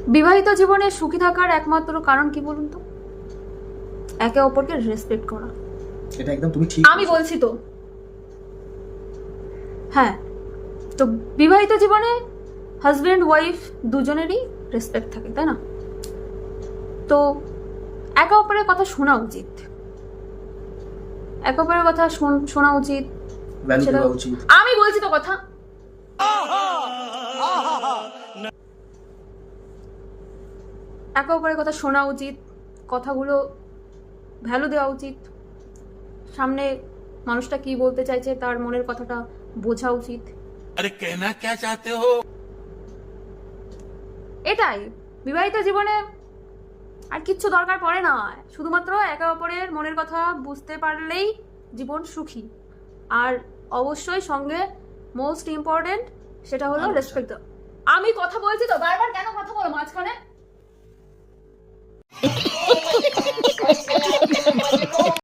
বিবাহিত জীবনে সুখী থাকার একমাত্র কারণ কি বলুন তো? একে অপরকে রেসপেক্ট করা। এটা একদম তুমি ঠিক আমি বলছি তো, হ্যাঁ, তো বিবাহিত জীবনে হাজব্যান্ড ওয়াইফ দুজনেরই রেসপেক্ট থাকে, তাই না? তো একে অপরের কথা শোনা উচিত, একে অপরের কথা শোনা উচিত, ভ্যালু সেটা- দেওয়া উচিত। আমি বলছি তো কথা, একে অপরের কথা শোনা উচিত, কথাগুলো ভ্যালু দেওয়া উচিত, সামনে মানুষটা কি বলতে চাইছে তার মনের কথাটা বোঝা উচিত। अरे कहना क्या चाहते हो? এটাই বিবাহিত জীবনে, আর কিচ্ছু দরকার পড়ে না। শুধুমাত্র একে অপরের মনের কথা বুঝতে পারলেই জীবন সুখী। আর অবশ্যই সঙ্গে মোস্ট ইম্পর্টেন্ট সেটা হলো ভালোবাসা। রেসপেক্ট। আমি কথা বলছি তো, বারবার কেন কথা বলো মাঝখানে?